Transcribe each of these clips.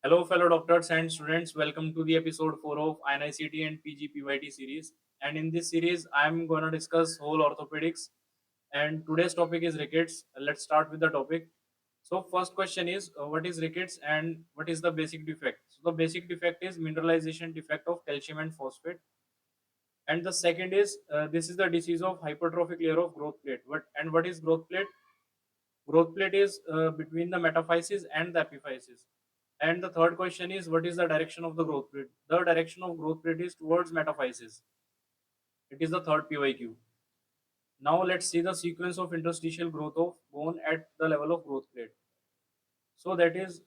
Hello, fellow doctors and students. Welcome to the episode 4 of INICET and PG PYT series. And in this series, I'm going to discuss whole orthopedics. And today's topic is rickets. Let's start with the topic. So, first question is what is rickets and what is the basic defect? So, the basic defect is mineralization defect of calcium and phosphate. And the second is this is the disease of hypertrophic layer of growth plate. What is growth plate? Growth plate is between the metaphysis and the epiphysis. And the third question is what is the direction of the growth plate? The direction of growth plate is towards metaphysis. It is the third PYQ. Now let's see the sequence of interstitial growth of bone at the level of growth plate. So that is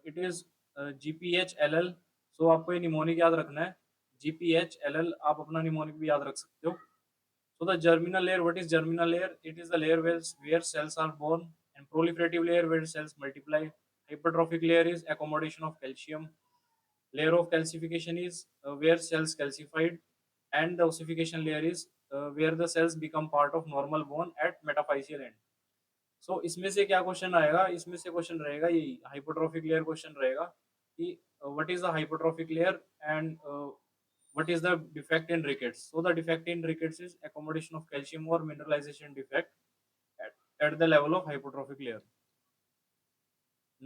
it is GPHLL. So आपको ये mnemonic याद रखना है. GPHLL आप अपना mnemonic भी याद रख सकते हो. So the germinal layer, what is germinal layer? It is the layer where cells are born, and proliferative layer where cells multiply. Hypertrophic layer is accommodation of calcium. Layer of calcification is where cells calcified, and the ossification layer is where the cells become part of normal bone at metaphyseal end. So इसमें से क्या question आएगा? इसमें से question रहेगा यही हाइपोट्रोफिक layer question रहेगा कि what is the hypertrophic layer and what is the defect in rickets. So the defect in rickets is accommodation of calcium or mineralization defect at the level of hypertrophic layer.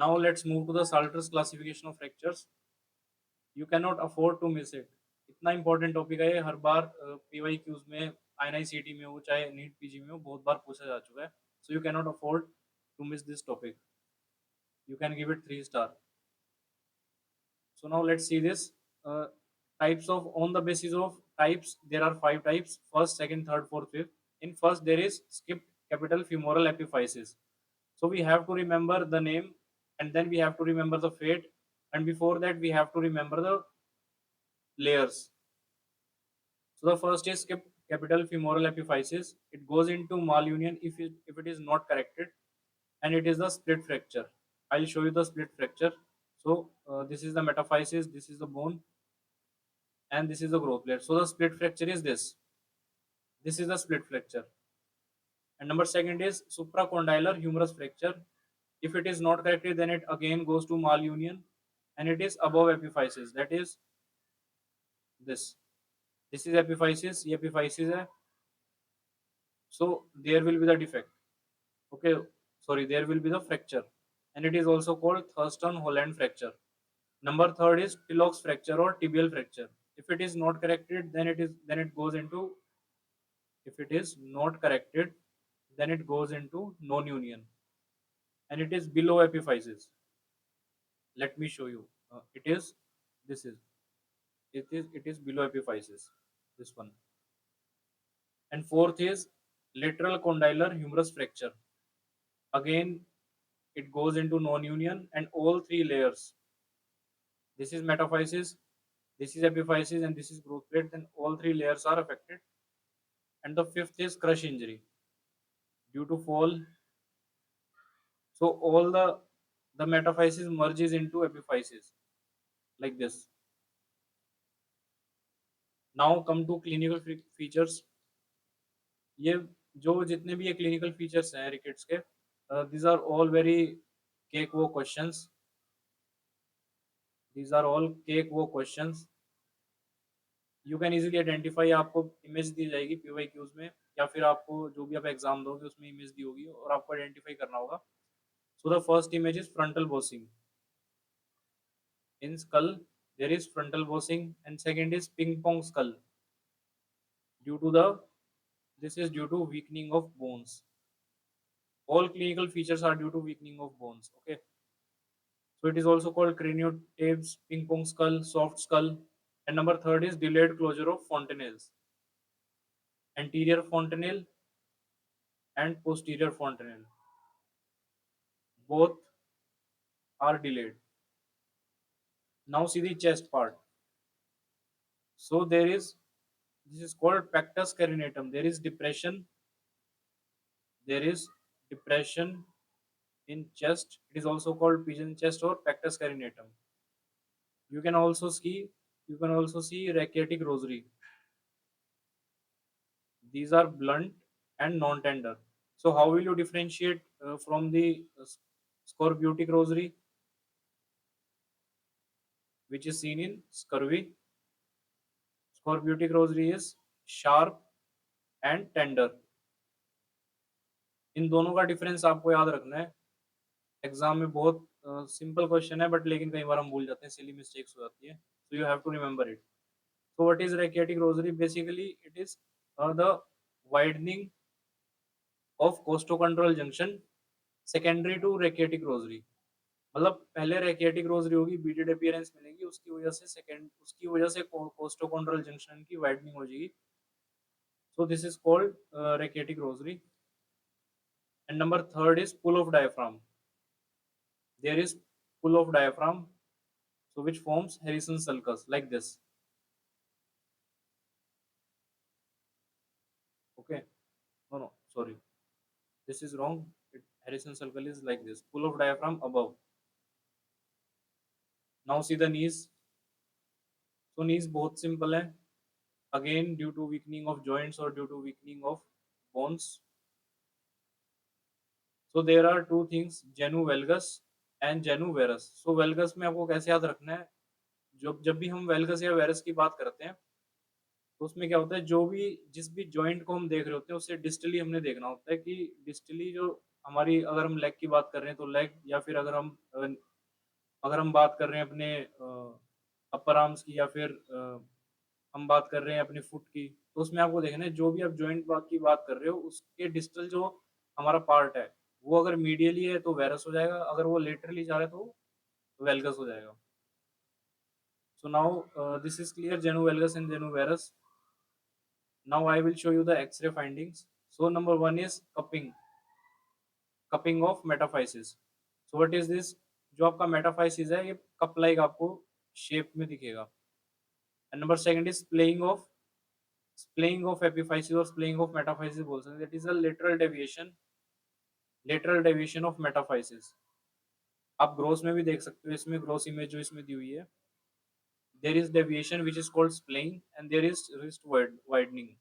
Now let's move to the Salter's classification of fractures. You cannot afford to miss it. इतना important topic है ये, हर बार PY cues में INICET में हो चाहे NEET PG में हो बहुत बार पूछा जा चुका है. So you cannot afford to miss this topic. You can give it 3 star. So now let's see this types of on the basis of types. There are 5 types: first, second, third, fourth, fifth. In first, there is skipped capital femoral epiphysis. So we have to remember the name, and then we have to remember the fate, and before that we have to remember the layers. So the first is skipped capital femoral epiphysis. It goes into malunion if it is not corrected, and it is the split fracture. I'll show you the split fracture. So this is the metaphysis, this is the bone, and this is the growth plate. So the split fracture is this. This is the split fracture. And number second is supracondylar humerus fracture. If it is not corrected, then it again goes to malunion, and it is above epiphysis. That is this. This is epiphysis. ये epiphysis है. So there will be the defect. Okay, sorry, there will be the fracture, and it is also called Thurston-Holland fracture. Number third is Tilloch's fracture or tibial fracture. If it is not corrected, then it goes into. If it is not corrected, then it goes into non-union, and it is below epiphysis. Let me show you. It is this is it is below epiphysis. This one. And fourth is lateral condylar humerus fracture. Again, it goes into non-union and all three layers. This is metaphysis, this is epiphysis, and this is growth plate. Then all three layers are affected. And the fifth is crush injury due to fall. So all the metaphysis merges into epiphysis like this. Now come to clinical features. ये जो जितने भी ये clinical features हैं rickets के, these are all very cakewalk questions. These are all cakewalk questions. You can easily identify. आपको image दी जाएगी PYQs में, या फिर आपको जो भी आप एग्जाम दोगे उसमें इमेज दी होगी और आपको आइडेंटिफाई करना होगा. So the first image is frontal bossing. In skull, there is frontal bossing, and second is ping pong skull. Due to this is due to weakening of bones. All clinical features are due to weakening of bones. Okay. So it is also called craniotabes, ping pong skull, soft skull, and number third is delayed closure of fontanelles. Anterior fontanelle and posterior fontanelle. Both are delayed. Now see the chest part. So this is called pectus carinatum. There is depression. There is depression in chest. It is also called pigeon chest or pectus carinatum. You can also see rachitic rosary. These are blunt and non-tender. So how will you differentiate from the scorbutic rosary? which is seen in scurvy. Scorbutic rosary is sharp and tender. इन दोनों का difference आपको याद रखना है. Exam में बहुत simple question है, but लेकिन कई बार हम भूल जाते हैं, सिली मिस्टेक्स हो जाती है. So you have to remember it. So what is rachitic rosary? Basically it is the widening of costochondral junction secondary to rachitic rosary. मतलब पहले रैकेटिक रोजरी होगी, बीटेड अपीयरेंस मिलेगी, उसकी वजह से कोस्टो कंट्रोल जंक्शन की वाइडनिंग हो जाएगी. So this is called rachitic rosary. And number third is pull of diaphragm. There is pull of diaphragm, so which forms Harrison sulcus like this. Okay, no, sorry, this is wrong. Harrison sulcus is like this. Pull of diaphragm above. Now see the knees. So knees both simple है. Again due to weakening of joints or due to weakening of bones. So there are two things, genu valgus and genu varus. So valgus में आपको कैसे याद रखना है? जब भी हम वेलगस या वेरस की बात करते हैं, तो उसमें क्या होता है, जो भी जिस भी जॉइंट को हम देख रहे होते हैं उससे डिस्टली हमने देखना होता है कि डिस्टली जो हमारी, अगर हम लेग की बात कर रहे हैं तो लेग, या फिर अगर हम बात कर रहे हैं अपने अपर आर्म्स की, या फिर हम बात कर रहे हैं अपने फुट की, तो उसमें आपको देखना है जो भी आप जॉइंट की बात कर रहे हो उसके डिस्टल जो हमारा पार्ट है, वो अगर मीडियली है तो वेरस हो जाएगा, अगर वो लेटरली जा रहा है तो वेलगस हो जाएगा. So now this is clear, genu valgus and genu varus. Now I will show you the X-ray findings. So number one is cupping of metaphysis. So what is this? जो आपका metaphysis है ये cup like आपको shape में दिखेगा. And number second is splaying of epiphysis और splaying of metaphysis बोल सकते हैं. That is a lateral deviation of metaphysis. आप ग्रोस में भी देख सकते हो, इसमें ग्रोस इमेज जो इसमें दी हुई है, there is deviation which is called splaying, and there is wrist widening.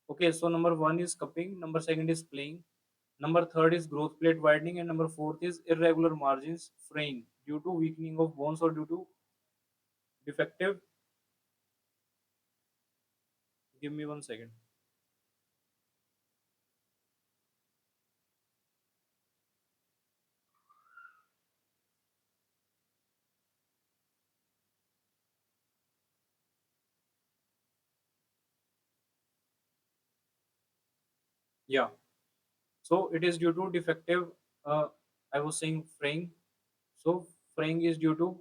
Okay, so number one is cupping, number second is splaying, number third is growth plate widening, and number fourth is irregular margins fraying due to weakening of bones or due to defective. Give me 1 second. Yeah, so it is due to defective. Uh, I was saying fraying. So fraying is due to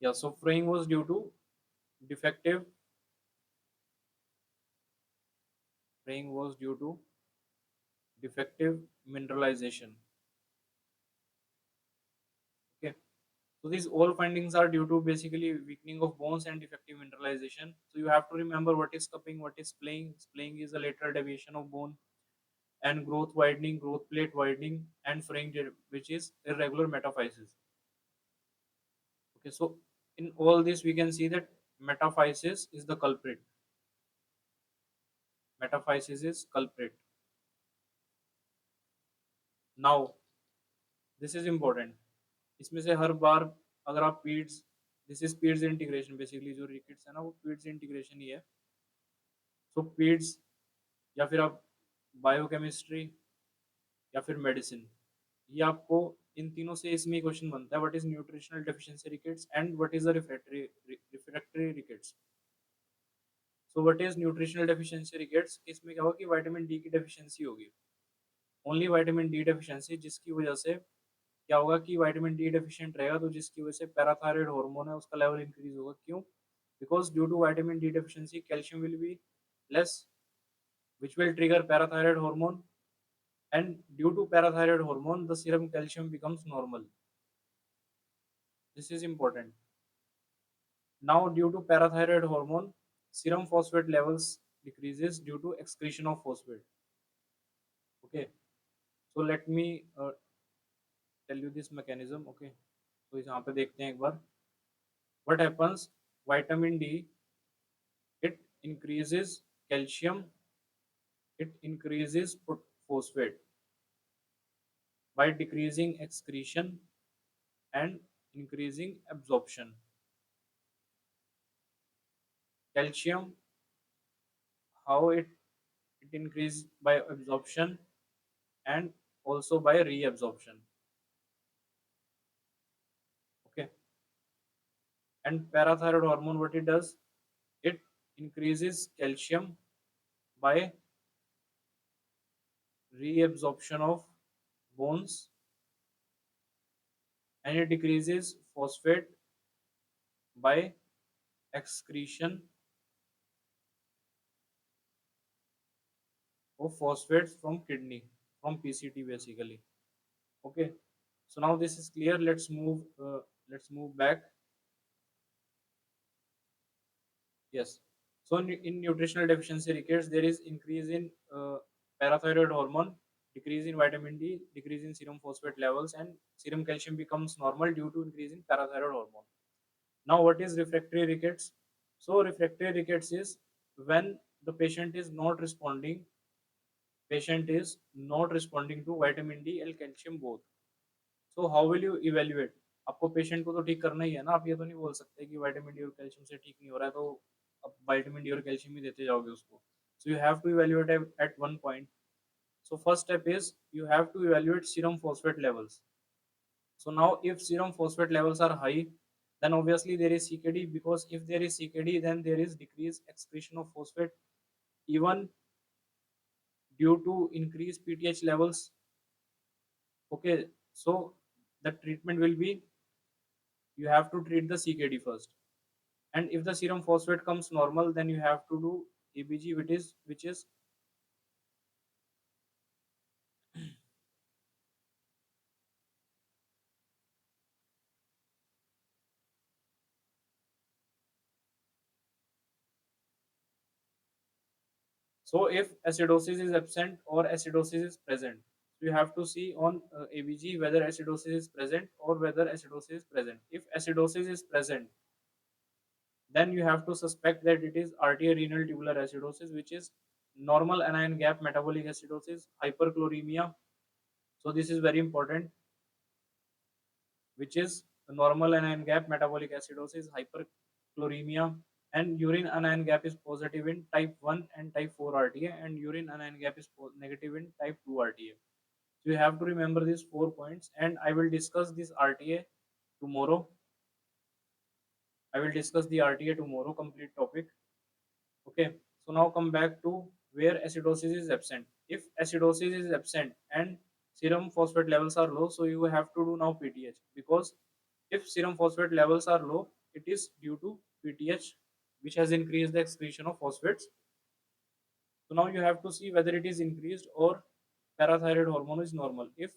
yeah. So fraying was due to defective. Fraying was due to defective mineralization. Okay. So these all findings are due to basically weakening of bones and defective mineralization. So you have to remember what is cupping, what is splaying. Splaying is a lateral deviation of bone, and growth widening, growth plate widening, and fraying, which is irregular metaphysis. Okay, so in all this we can see that metaphysis is the culprit. Metaphysis is culprit. Now this is important. इसमें से हर बार अगर आप पीड्स, this is पीड्स integration, basically जो rickets है ना वो पीड्स integration ही है. सो पीड्स या फिर आप बायोकेमिस्ट्री या फिर मेडिसिन, ये आपको इन तीनों से इसमें क्वेश्चन बनता है. What is nutritional deficiency rickets and what is the refractory rickets. So what is nutritional deficiency rickets, इसमें क्या होगा कि विटामिन डी की डेफिशिएंसी होगी, ओनली विटामिन डी डेफिशिएंसी, जिसकी वजह से क्या होगा कि विटामिन डी डेफिशिएंट रहेगा तो जिसकी वजह से पैराथायराइड हार्मोन है उसका लेवल इंक्रीज होगा. क्यों? Because due to vitamin D deficiency calcium will be less, which will trigger parathyroid hormone, and due to parathyroid hormone the serum calcium becomes normal. This is important. Now due to parathyroid hormone serum phosphate levels decreases due to excretion of phosphate. Okay, so let me tell you this mechanism. Okay, तो यहाँ पे देखते हैं एक बार what happens. Vitamin D increases calcium, it increases phosphate by decreasing excretion and increasing absorption. Calcium, how it increases by absorption and also by reabsorption. Okay. And parathyroid hormone, what it does, it increases calcium by reabsorption of bones, and it decreases phosphate by excretion of phosphates from kidney, from PCT basically. Okay, so now this is clear. Let's move back. Yes. So in nutritional deficiency rickets, there is increase in parathyroid hormone, decrease in vitamin D, decrease in serum phosphate levels, and serum calcium becomes normal due to increase in parathyroid hormone. Now, what is refractory rickets? So refractory rickets is when the patient is not responding to vitamin D and calcium both. So how will you evaluate? आपको patient को तो ठीक करना ही है ना, आप ये तो नहीं बोल सकते कि विटामिन डी और कैल्शियम से ठीक नहीं हो रहा है तो अब विटामिन डी और कैल्शियम ही देते जाओगे उसको. So you have to evaluate at one point. So first step is you have to evaluate serum phosphate levels. So now if serum phosphate levels are high, then obviously there is CKD, because if there is CKD, then there is decreased excretion of phosphate even due to increased PTH levels. Okay, so the treatment will be, you have to treat the CKD first. And if the serum phosphate comes normal, then you have to do EPG, which is so if acidosis is absent or acidosis is present, you have to see on ABG whether acidosis is present or whether acidosis is present. If acidosis is present, then you have to suspect that it is arteriorenal tubular acidosis, which is normal anion gap metabolic acidosis, hyperchloremia. So this is very important, which is normal anion gap metabolic acidosis, hyperchloremia, and urine anion gap is positive in type 1 and type 4 RTA, and urine anion gap is negative in type 2 RTA. So you have to remember these 4 points, and I will discuss this RTA tomorrow. I will discuss the RTA tomorrow, complete topic. Okay, so now come back to where acidosis is absent. If acidosis is absent and serum phosphate levels are low, so you have to do now PTH, because if serum phosphate levels are low, it is due to PTH, which has increased the excretion of phosphates. So now you have to see whether it is increased or parathyroid hormone is normal. If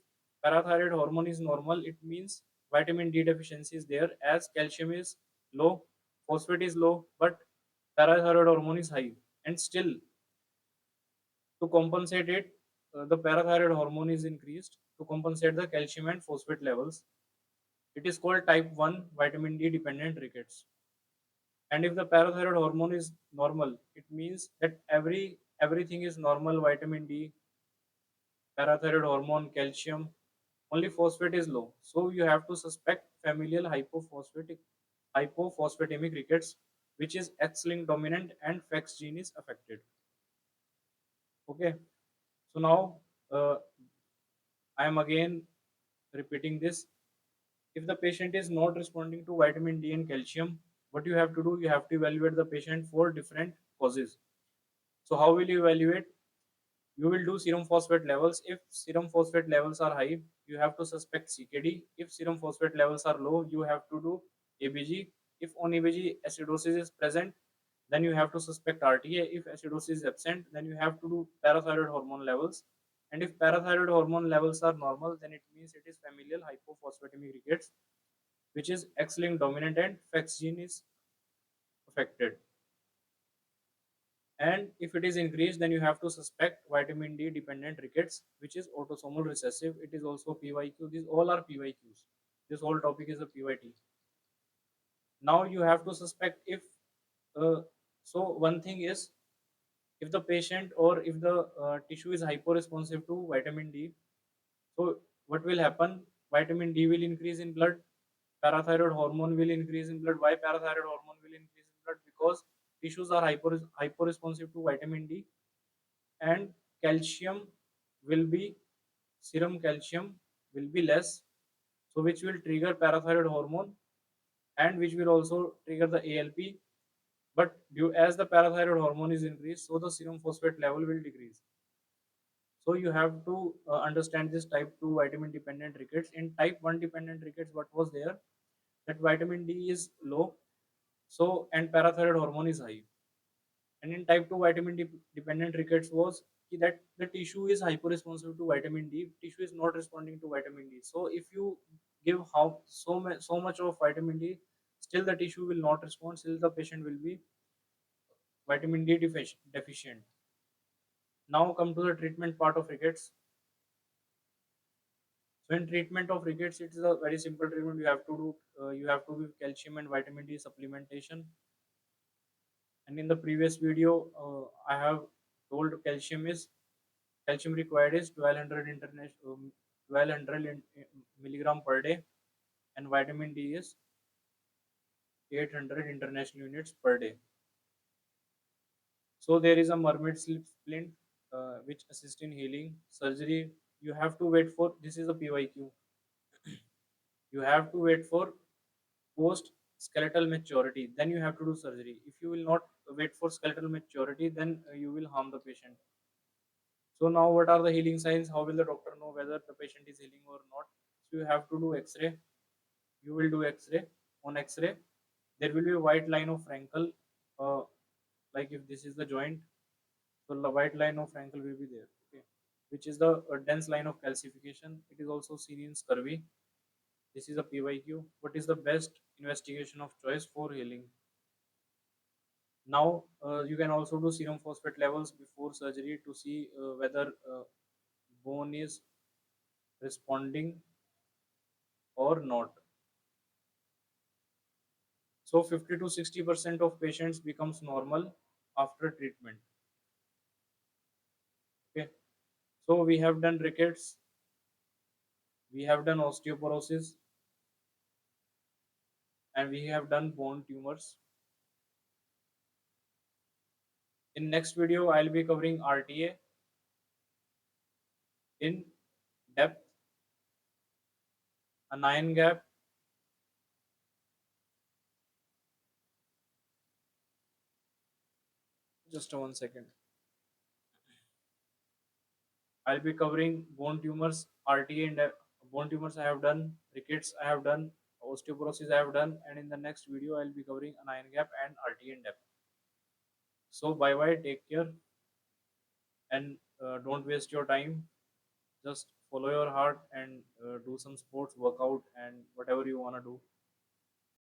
parathyroid hormone is normal, it means vitamin D deficiency is there, as calcium is low, phosphate is low, but parathyroid hormone is high. And still, to compensate it, the parathyroid hormone is increased to compensate the calcium and phosphate levels. It is called type 1 vitamin D dependent rickets. And if the parathyroid hormone is normal, it means that everything is normal: vitamin D, parathyroid hormone, calcium, only phosphate is low. So you have to suspect familial hypophosphatemic rickets, which is X-linked dominant and FX gene is affected. Okay, so now I am again repeating this. If the patient is not responding to vitamin D and calcium, what you have to do, you have to evaluate the patient for different causes. So how will you evaluate? You will do serum phosphate levels. If serum phosphate levels are high, you have to suspect CKD. If serum phosphate levels are low, you have to do ABG. If on ABG acidosis is present, then you have to suspect RTA. If acidosis is absent, then you have to do parathyroid hormone levels. And if parathyroid hormone levels are normal, then it means it is familial hypophosphatemic rickets, which is X-linked dominant and FX gene is affected. And if it is increased, then you have to suspect vitamin D dependent rickets, which is autosomal recessive. It is also PYQ. These all are PYQs. This whole topic is a PYT. Now you have to suspect if uh, So one thing is, if the patient or if the tissue is hyporesponsive to vitamin D, so what will happen? Vitamin D will increase in blood, parathyroid hormone will increase in blood. Why parathyroid hormone will increase in blood? Because tissues are hyporesponsive to vitamin D, and calcium will be, serum calcium will be less, so which will trigger parathyroid hormone, and which will also trigger the ALP. But due as the parathyroid hormone is increased, so the serum phosphate level will decrease. So you have to understand this type 2 vitamin dependent rickets. In type 1 dependent rickets, what was there, that vitamin D is low, so and parathyroid hormone is high. And in type 2 vitamin D dependent rickets was that the tissue is hyperresponsive to vitamin D, tissue is not responding to vitamin D. So if you give so much of vitamin D, still the tissue will not respond, still the patient will be vitamin D deficient. Now come to the treatment part of rickets. So in treatment of rickets, it is a very simple treatment. You have to do you have to give calcium and vitamin D supplementation. And in the previous video, I have told calcium required is 1200 international 1200 milligram per day, and vitamin D is 800 international units per day. So there is a mermaid sleep splint which assists in healing. Surgery, you have to wait for, this is a PYQ. You have to wait for post skeletal maturity, then you have to do surgery. If you will not wait for skeletal maturity, then you will harm the patient. So now what are the healing signs? How will the doctor know whether the patient is healing or not? So you have to do X-ray. You will do X-ray. On X-ray, there will be a white line of Frankel. Uh, like if this is the joint, so the white line of Frankel will be there. Okay, which is the dense line of calcification. It is also seen in scurvy. This is a PYQ. What is the best investigation of choice for healing? Now you can also do serum phosphate levels before surgery to see whether bone is responding or not. So 50 to 60% of patients becomes normal after treatment. Okay. So we have done rickets, we have done osteoporosis, and we have done bone tumors. In next video, I'll be covering RTA in depth, a 9 gap. Just 1 second. I'll be covering bone tumors, RTA and bone tumors I have done, rickets I have done, osteoporosis I have done, and in the next video I'll be covering a 9 gap and RTA in depth. So bye bye, take care, and don't waste your time. Just follow your heart and do some sports, workout, and whatever you wanna do.